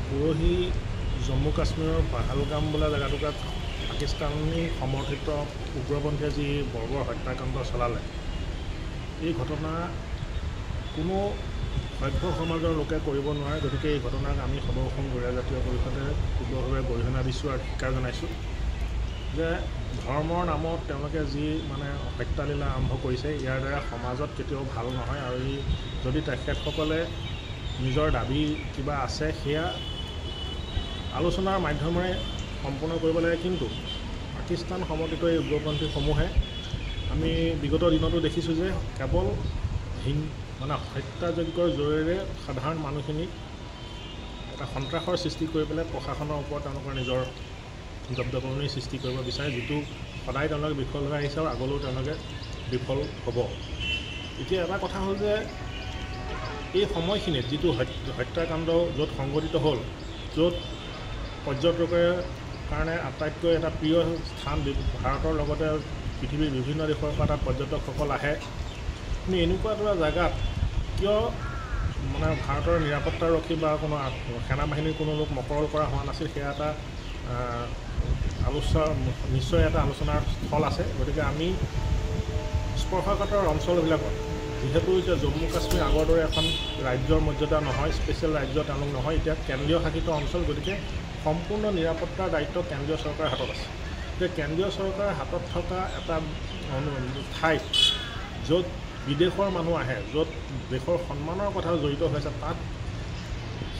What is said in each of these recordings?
পৰহি জম্মু কাশ্মীৰৰ পাহালগাম বোলা জেগাটুকুৰাত পাকিস্তানী সমৰ্থিত উগ্ৰপন্থীয়ে যি বৰ্বৰ হত্যাকাণ্ড চলালে, এই ঘটনা কোনো সভ্য সমাজৰ লোকে কৰিব নোৱাৰে। গতিকে এই ঘটনাক আমি সৰ্বঅসম গৰিয়া জাতীয় পৰিষদে তীব্ৰভাৱে গৰিহণা দিছোঁ আৰু ধিক্কাৰ জনাইছোঁ যে ধৰ্মৰ নামত তেওঁলোকে যি হত্যালীলা আৰম্ভ কৰিছে, ইয়াৰ দ্বাৰা সমাজত কেতিয়াও ভাল নহয়। আৰু যদি তেখেতসকলে নিজৰ দাবী কিবা আছে সেয়া আলোচনাৰ মাধ্যমেৰে সম্পূৰ্ণ কৰিব লাগে। কিন্তু পাকিস্তান সমৰ্থিত এই উগ্ৰপন্থীসমূহে আমি বিগত দিনতো দেখিছোঁ যে কেৱল হত্যাযজ্ঞৰ জৰিয়তে সাধাৰণ মানুহখিনিক এটা সন্ত্ৰাসৰ সৃষ্টি কৰি পেলাই প্ৰশাসনৰ ওপৰত তেওঁলোকৰ নিজৰ দবদবনিৰ সৃষ্টি কৰিব বিচাৰে, যিটো সদায় তেওঁলোকে বিফল হৈ আহিছে আৰু আগলৈও তেওঁলোকে বিফল হ'ব। এতিয়া এটা কথা হ'ল যে এই সময়খিনিত যিটো হত্যাকাণ্ড য'ত সংঘটিত হ'ল, য'ত পৰ্যটকৰ কাৰণে আটাইতকৈ এটা প্ৰিয় স্থান, ভাৰতৰ লগতে পৃথিৱীৰ বিভিন্ন দেশৰ পৰা তাত পৰ্যটকসকল আহে, কিন্তু এনেকুৱা এটা জেগাত কিয় ভাৰতৰ নিৰাপত্তাৰক্ষী বা কোনো সেনাবাহিনীৰ কোনো লোক মকৰল কৰা হোৱা নাছিল, সেয়া এটা নিশ্চয় এটা আলোচনাৰ স্থল আছে। গতিকে আমি স্পৰ্শকাতৰ অঞ্চলবিলাকত, যিহেতু এতিয়া জম্মু কাশ্মীৰ আগৰ দৰে এখন ৰাজ্যৰ মৰ্যাদা নহয়, স্পেচিয়েল ৰাজ্য তেওঁলোক নহয়, এতিয়া কেন্দ্ৰীয় শাসিত অঞ্চল। গতিকে সম্পূৰ্ণ নিৰাপত্তাৰ দায়িত্ব কেন্দ্ৰীয় চৰকাৰৰ হাতত আছে। গতিকে কেন্দ্ৰীয় চৰকাৰৰ হাতত থকা এটা ঠাইত য'ত বিদেশৰ মানুহ আহে, য'ত দেশৰ সন্মানৰ কথা জড়িত হৈছে, তাত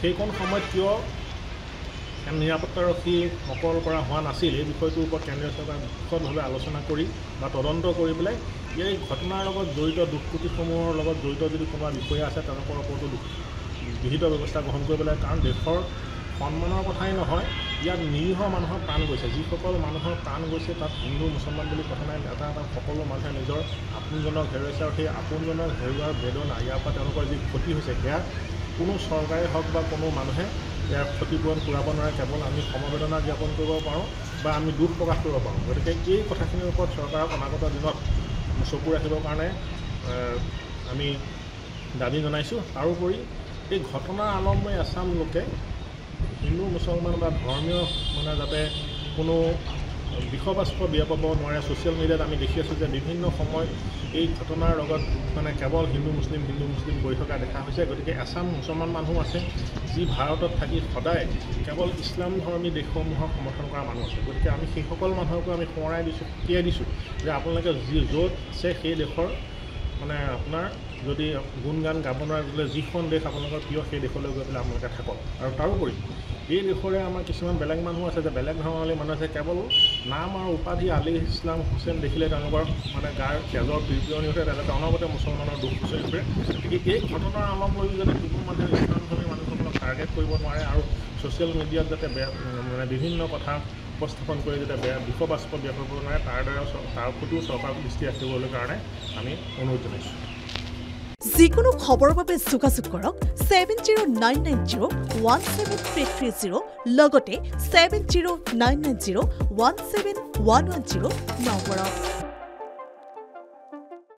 সেইকণ সময়ত কিয় নিৰাপত্তাৰক্ষী মকৰল কৰা হোৱা নাছিল, এই বিষয়টোৰ ওপৰত কেন্দ্ৰীয় চৰকাৰে বিশদভাৱে আলোচনা কৰি বা তদন্ত কৰি পেলাই এই ঘটনাৰ লগত জড়িত দুষ্কৃতিসমূহৰ লগত জড়িত যদি কোনোবা বিষয়া আছে তেওঁলোকৰ ওপৰতো বিহিত ব্যৱস্থা গ্ৰহণ কৰিব লাগে। কাৰণ দেশৰ সন্মানৰ কথাই নহয়, ইয়াত নিৰীহ মানুহৰ প্ৰাণ গৈছে। যিসকল মানুহৰ প্ৰাণ গৈছে তাত হিন্দু মুছলমান বুলি কথা নাই, এটা সকলো মানুহে নিজৰ আপোনজনক হেৰুৱাইছে আৰু সেই আপোনজনক হেৰুৱাৰ বেদনা, ইয়াৰ পৰা তেওঁলোকৰ যি ক্ষতি হৈছে, সেয়া কোনো চৰকাৰে হওক বা কোনো মানুহে ইয়াৰ ক্ষতিপূৰণ পূৰাব নোৱাৰে। কেৱল আমি সমবেদনা জ্ঞাপন কৰিব পাৰোঁ বা আমি দুখ প্ৰকাশ কৰিব পাৰোঁ। গতিকে এই কথাখিনিৰ ওপৰত চৰকাৰক অনাগত দিনত চকু ৰাখিবৰ কাৰণে আমি দাবী জনাইছোঁ। তাৰোপৰি এই ঘটনাৰ আলম্বই এচাম লোকে হিন্দু মুছলমান বা ধৰ্মীয় যাতে কোনো বিষবাস্প বিয়পাব নোৱাৰে। ছ'চিয়েল মিডিয়াত আমি দেখি আছোঁ যে বিভিন্ন সময়ত এই ঘটনাৰ লগত কেৱল হিন্দু মুছলিম কৰি থকা দেখা হৈছে। গতিকে এচাম মুছলমান মানুহ আছে যি ভাৰতত থাকি সদায় কেৱল ইছলাম ধৰ্মী দেশসমূহক সমৰ্থন কৰা মানুহ আছে। গতিকে আমি সেইসকল মানুহকো আমি সোঁৱৰাই দিছোঁ, শিকিয়াই দিছোঁ যে আপোনালোকে য'ত আছে সেই দেশৰ আপোনাৰ যদি গুণগান গাব নোৱাৰে, গ'লে যিখন দেশ আপোনালোকৰ প্ৰিয় সেই দেশলৈ গৈ পেলাই আপোনালোকে থাকক। আৰু তাৰোপৰি এই দেশৰে আমাৰ কিছুমান বেলেগ মানুহ আছে যে বেলেগ ধৰ্মাৱলী মানুহ আছে, কেৱল নাম আৰু উপাধি আলি ইছলাম হুছেইন দেখিলে তেওঁলোকৰ গাৰ তেজৰ পিৰপিৰণি উঠে, তেওঁলোকে অনবৰতে মুছলমানৰ দুখ খুচৰি ফুৰে। গতিকে এই ঘটনাৰ আলম লৈ যাতে কোনো মানুহে ইছলাম ধৰ্মী মানুহসকলক টাৰ্গেট কৰিব নোৱাৰে আৰু ছ'চিয়েল মিডিয়াত যাতে বিভিন্ন কথা উপস্থাপন কৰি যাতে বিষবাস্প বিয়পাব নোৱাৰে, তাৰ প্ৰতিও চৰকাৰক দৃষ্টি ৰাখিবলৈ কাৰণে আমি অনুৰোধ জনাইছোঁ। যিকোনো খবৰৰ বাবে যোগাযোগ কৰক 7099017330 লগতে 7099017110 নম্বৰত।